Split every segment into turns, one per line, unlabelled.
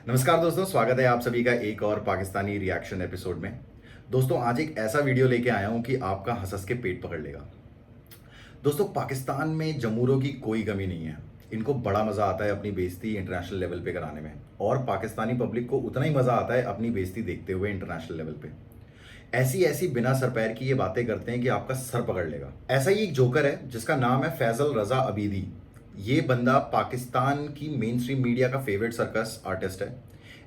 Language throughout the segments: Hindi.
नमस्कार दोस्तों, स्वागत है आप सभी का एक और पाकिस्तानी रिएक्शन एपिसोड में। दोस्तों आज एक ऐसा वीडियो लेके आया हूं कि आपका हंस हंस के पेट पकड़ लेगा। दोस्तों पाकिस्तान में जमूरों की कोई कमी नहीं है। इनको बड़ा मज़ा आता है अपनी बेइज्जती इंटरनेशनल लेवल पे कराने में, और पाकिस्तानी पब्लिक को उतना ही मज़ा आता है अपनी बेइज्जती देखते हुए इंटरनेशनल लेवल पे। ऐसी ऐसी बिना सर पैर की ये बातें करते हैं कि आपका सर पकड़ लेगा। ऐसा ही एक जोकर है जिसका नाम है फैजल रजा अबीदी। ये बंदा पाकिस्तान की मेन स्ट्रीम मीडिया का फेवरेट सर्कस आर्टिस्ट है।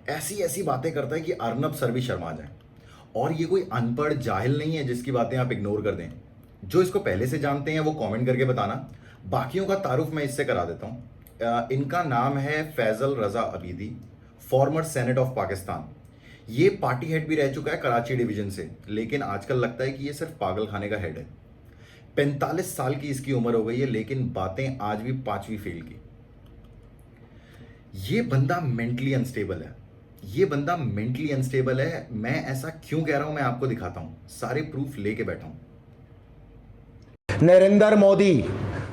ऐसी ऐसी बातें करता है कि अर्नब सर भी शर्मा जाए। और ये कोई अनपढ़ जाहिल नहीं है जिसकी बातें आप इग्नोर कर दें। जो इसको पहले से जानते हैं वो कमेंट करके बताना, बाकियों का तारुफ मैं इससे करा देता हूँ। इनका नाम है फैजल रजा अबीदी, फॉर्मर सेनेट ऑफ पाकिस्तान। ये पार्टी हेड भी रह चुका है कराची डिवीजन से, लेकिन आजकल लगता है कि ये सिर्फ पागल खाने का हेड है। 45 साल की इसकी उम्र हो गई है, लेकिन बातें आज भी पांचवी फेल की। ये बंदा मेंटली अनस्टेबल है। ये बंदा मेंटली अनस्टेबल है। मैं ऐसा क्यों कह रहा हूं मैं आपको दिखाता हूं, सारे प्रूफ लेके बैठा हूं।
नरेंद्र मोदी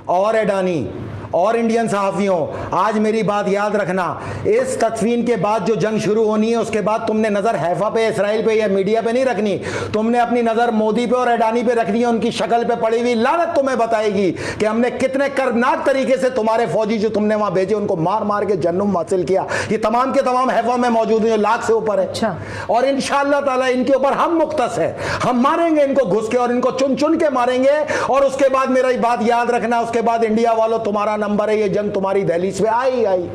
और अडानी और इंडियन सहाफियों, आज मेरी बात याद रखना। इस तदफीन के बाद जो जंग शुरू होनी है उसके बाद तुमने नजर हैफा पे, इसराइल पे या मीडिया पे नहीं रखनी। तुमने अपनी नजर मोदी पे और अडानी पे रखनी है। उनकी शक्ल पे पड़ी हुई लानत तुम्हें बताएगी कि हमने कितने करनाक तरीके से तुम्हारे फौजी जो तुमने वहां भेजे उनको मार मार के जन्नम हासिल किया। ये तमाम के तमाम हैफा में मौजूद है, लाख से ऊपर है।
अच्छा।
और इंशाअल्लाह ताला इनके ऊपर हम मुख्तस है, हम मारेंगे इनको घुस के और इनको चुन चुन के मारेंगे। और उसके बाद मेरी बात याद रखना, उसके बाद इंडिया वालों तुम्हारा नंबर है। ये जंग तुम्हारी दहलीज पे आई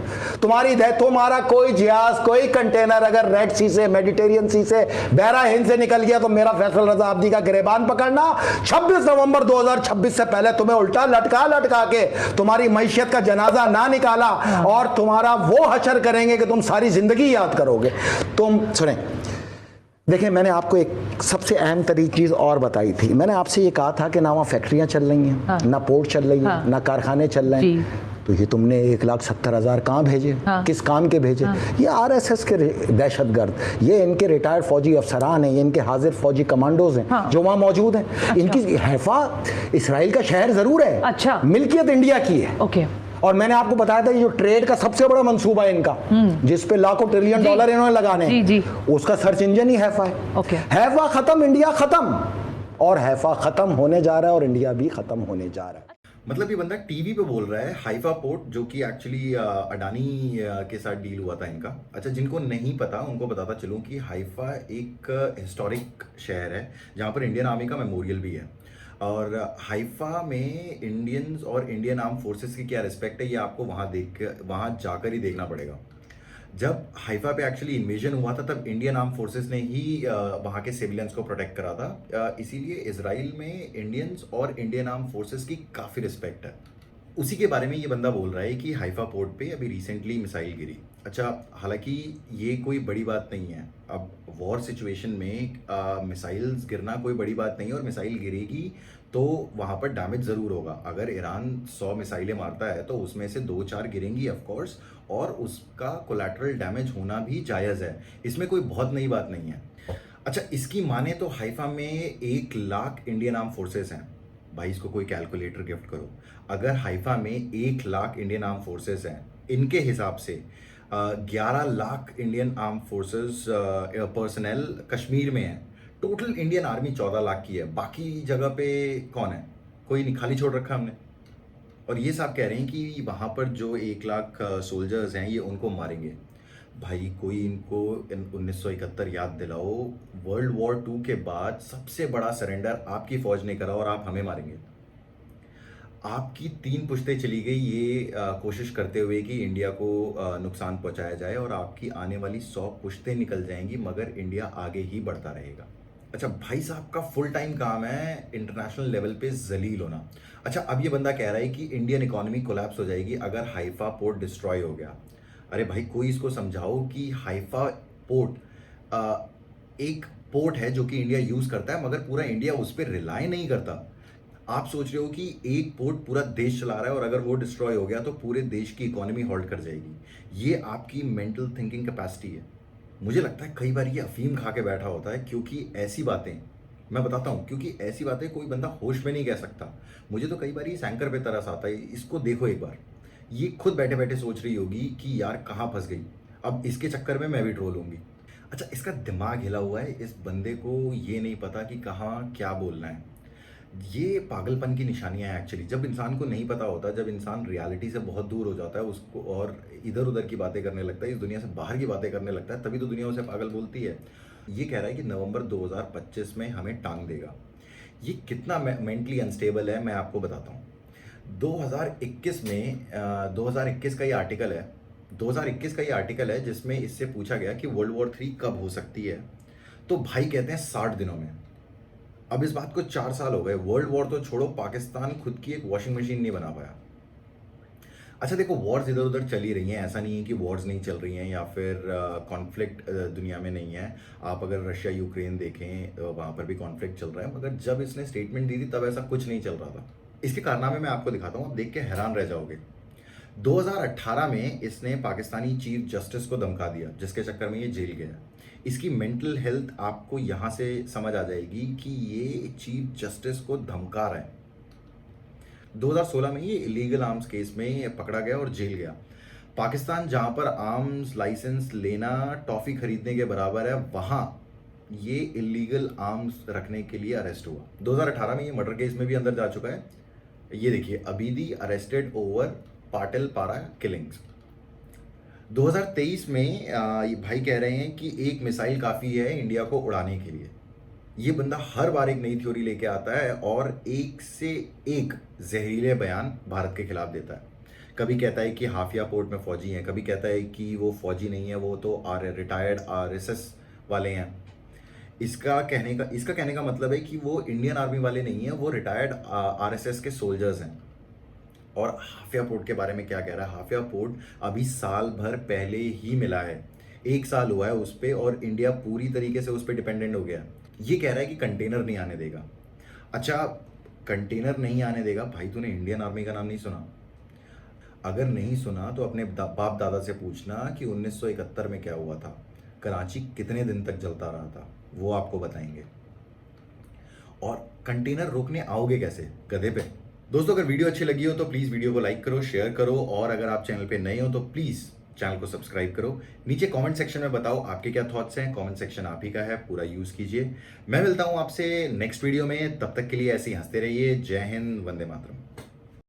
तुम्हारा कोई जहाज, कोई कंटेनर अगर रेड सी से, मेडिटेरियन सी से, बहरा हिंद से निकल गया तो मेरा फैसल रजा अब्दी का गिरबान पकड़ना। 26 नवंबर 2026 से पहले तुम्हें उल्टा लटका के तुम्हारी मैशियत का जनाजा ना निकाला और तुम्हारा वो हशर करेंगे कि तुम सारी जिंदगी याद करोगे। तुम सुने, देखिए मैंने आपको एक सबसे अहम तरीन चीज़ और बताई थी। मैंने आपसे ये कहा था कि ना वहाँ फैक्ट्रियाँ चल रही हैं,
हाँ।
ना पोर्ट चल रही हैं, ना कारखाने चल रहे हैं। तो ये तुमने 1,70,000 कहाँ भेजे?
हाँ।
किस काम के भेजे? ये आरएसएस के दहशतगर्द, ये इनके रिटायर्ड फौजी अफसरान हैं, ये इनके हाजिर फौजी कमांडोज हैं। हाँ। जो वहाँ मौजूद हैं। अच्छा। इनकी हैफा इसराइल का शहर ज़रूर है।
अच्छा।
मिल्कियत इंडिया की है।
ओके।
और मैंने आपको बताया था ये जो ट्रेड का सबसे बड़ा मंसूबा है इनका, जिस पे लाखों ट्रिलियन डॉलर इन्होंने लगाने,
जी।
उसका सर्च इंजन ही हैफा है।
ओके।
हैफा खत्म, इंडिया खत्म। और हैफा खत्म होने जा रहा है और इंडिया भी खत्म होने जा रहा है।
मतलब ये बंदा टीवी पे बोल रहा है हाइफा पोर्ट, जो कि एक्चुअली अडानी के साथ डील हुआ था इनका। अच्छा, जिनको नहीं पता उनको बताता चलूं कि हाइफा एक हिस्टोरिक शहर है जहां पर इंडियन आर्मी का मेमोरियल भी है। और हाइफा में इंडियंस और इंडियन आर्म फोर्सेस की क्या रिस्पेक्ट है, ये आपको वहाँ जाकर ही देखना पड़ेगा। जब हाइफा पे एक्चुअली इन्वेजन हुआ था तब इंडियन आर्म फोर्सेस ने ही वहाँ के सिविलियंस को प्रोटेक्ट करा था। इसीलिए इजराइल में इंडियंस और इंडियन आर्म फोर्सेस की काफ़ी रिस्पेक्ट है। उसी के बारे में ये बंदा बोल रहा है कि हाइफा पोर्ट पे अभी रिसेंटली मिसाइल गिरी। अच्छा, हालांकि ये कोई बड़ी बात नहीं है। अब वॉर सिचुएशन में मिसाइल्स गिरना कोई बड़ी बात नहीं है, और मिसाइल गिरेगी तो वहाँ पर डैमेज ज़रूर होगा। अगर ईरान 100 मिसाइलें मारता है तो उसमें से 2-4 गिरेंगी ऑफकोर्स, और उसका कोलैटरल डैमेज होना भी जायज़ है। इसमें कोई बहुत नई बात नहीं है। अच्छा, इसकी माने तो हाइफा में 1 लाख इंडियन आर्म फोर्सेस हैं। भाई इसको कोई कैलकुलेटर गिफ्ट करो। अगर हाइफा में 1 लाख इंडियन आर्म फोर्सेस हैं, इनके हिसाब से 11 lakh Indian arm forces personal Kashmir में है। टोटल इंडियन आर्मी 14 लाख की है। बाकी जगह पे कौन है? कोई नहीं, खाली छोड़ रखा हमने। और ये साहब कह रहे हैं कि वहाँ पर जो 1 लाख सोल्जर्स हैं ये उनको मारेंगे। भाई कोई इनको 1971 याद दिलाओ। वर्ल्ड वॉर 2 के बाद सबसे बड़ा सरेंडर आपकी फौज ने करा और आप हमें मारेंगे। आपकी 3 पुश्तें चली गई ये कोशिश करते हुए कि इंडिया को नुकसान पहुंचाया जाए, और आपकी आने वाली 100 पुश्तें निकल जाएंगी मगर इंडिया आगे ही बढ़ता रहेगा। अच्छा, भाई साहब का फुल टाइम काम है इंटरनेशनल लेवल पे जलील होना। अच्छा, अब ये बंदा कह रहा है कि इंडियन इकोनॉमी कोलैप्स हो जाएगी अगर हाइफा पोर्ट डिस्ट्रॉय हो गया। अरे भाई कोई इसको समझाओ कि हाइफा पोर्ट एक पोर्ट है जो कि इंडिया यूज़ करता है, मगर पूरा इंडिया उस पर रिलाय नहीं करता। आप सोच रहे हो कि एक पोर्ट पूरा देश चला रहा है और अगर वो डिस्ट्रॉय हो गया तो पूरे देश की इकोनॉमी हॉल्ट कर जाएगी। ये आपकी मेंटल थिंकिंग कैपेसिटी है। मुझे लगता है कई बार ये अफीम खा के बैठा होता है, क्योंकि ऐसी बातें मैं बताता हूँ, क्योंकि ऐसी बातें कोई बंदा होश में नहीं कह सकता। मुझे तो कई बार ये एंकर पे तरस आता है। इसको देखो एक बार, ये खुद बैठे बैठे सोच रही होगी कि यार कहाँ फंस गई। अब इसके चक्कर में मैं भी ट्रोल होंगी। अच्छा, इसका दिमाग हिला हुआ है, इस बंदे को ये नहीं पता कि कहाँ क्या बोलना है। ये पागलपन की निशानियां हैं एक्चुअली। जब इंसान को नहीं पता होता, जब इंसान रियलिटी से बहुत दूर हो जाता है उसको और इधर उधर की बातें करने लगता है, इस दुनिया से बाहर की बातें करने लगता है, तभी तो दुनिया उसे पागल बोलती है। ये कह रहा है कि नवंबर 2025 में हमें टांग देगा। ये कितना मेंटली अनस्टेबल है मैं आपको बताता हूँ। 2021 में 2021 का ये आर्टिकल है, 2021 का ये आर्टिकल है जिसमें इससे पूछा गया कि वर्ल्ड वॉर 3 कब हो सकती है। तो भाई कहते हैं 60 दिनों में। अब इस बात को 4 साल हो गए। वर्ल्ड वॉर तो छोड़ो, पाकिस्तान खुद की एक वॉशिंग मशीन नहीं बना पाया। अच्छा देखो, वॉर्स इधर उधर चल ही रही हैं, ऐसा नहीं है कि वॉर्स नहीं चल रही हैं या फिर कॉन्फ्लिक्ट दुनिया में नहीं है। आप अगर रशिया यूक्रेन देखें, वहाँ पर भी कॉन्फ्लिक्ट चल रहा है, मगर जब इसने स्टेटमेंट दी थी तब ऐसा कुछ नहीं चल रहा था। इसके कारनामे मैं आपको दिखाता हूँ, आप देख के हैरान रह जाओगे। 2018 में इसने पाकिस्तानी चीफ जस्टिस को धमका दिया, जिसके चक्कर में ये जेल गया। इसकी मेंटल हेल्थ आपको यहाँ से समझ आ जाएगी कि ये चीफ जस्टिस को धमका रहा है। 2016 में ये इलीगल आर्म्स केस में पकड़ा गया और जेल गया। पाकिस्तान जहाँ पर आर्म्स लाइसेंस लेना टॉफ़ी खरीदने के बराबर है, वहाँ ये इलीगल आर्म्स रखने के लिए अरेस्ट हुआ। 2018 में ये मर्डर केस में भी अंदर जा चुका है। ये देखिए, अबीदी अरेस्टेड ओवर पाटिल पारा किलिंग्स। 2023 में ये भाई कह रहे हैं कि एक मिसाइल काफ़ी है इंडिया को उड़ाने के लिए। ये बंदा हर बार एक नई थ्योरी लेके आता है और एक से एक जहरीले बयान भारत के खिलाफ देता है। कभी कहता है कि हाफिया पोर्ट में फौजी हैं, कभी कहता है कि वो फौजी नहीं है, वो तो रिटायर्ड आरएसएस वाले हैं। इसका कहने का मतलब है कि वो इंडियन आर्मी वाले नहीं है, वो रिटायर्ड आरएसएस के सोल्जर्स हैं। और हाफिया पोर्ट के बारे में क्या कह रहा है? हाफिया पोर्ट अभी साल भर पहले ही मिला है, 1 साल हुआ है उस पर, और इंडिया पूरी तरीके से उस पर डिपेंडेंट हो गया। ये कह रहा है कि कंटेनर नहीं आने देगा। अच्छा, कंटेनर नहीं आने देगा, भाई तूने इंडियन आर्मी का नाम नहीं सुना? अगर नहीं सुना तो अपने बाप दादा से पूछना कि 1971 में क्या हुआ था, कराची कितने दिन तक जलता रहा था, वो आपको बताएंगे। और कंटेनर रोकने आओगे कैसे? गधे पे। दोस्तों, अगर वीडियो अच्छी लगी हो तो प्लीज़ वीडियो को लाइक करो, शेयर करो, और अगर आप चैनल पे नए हो तो प्लीज़ चैनल को सब्सक्राइब करो। नीचे कमेंट सेक्शन में बताओ आपके क्या थॉट्स हैं। कमेंट सेक्शन आप ही का है, पूरा यूज़ कीजिए। मैं मिलता हूँ आपसे नेक्स्ट वीडियो में, तब तक के लिए ऐसे ही हंसते रहिए। जय हिंद, वंदे मातरम।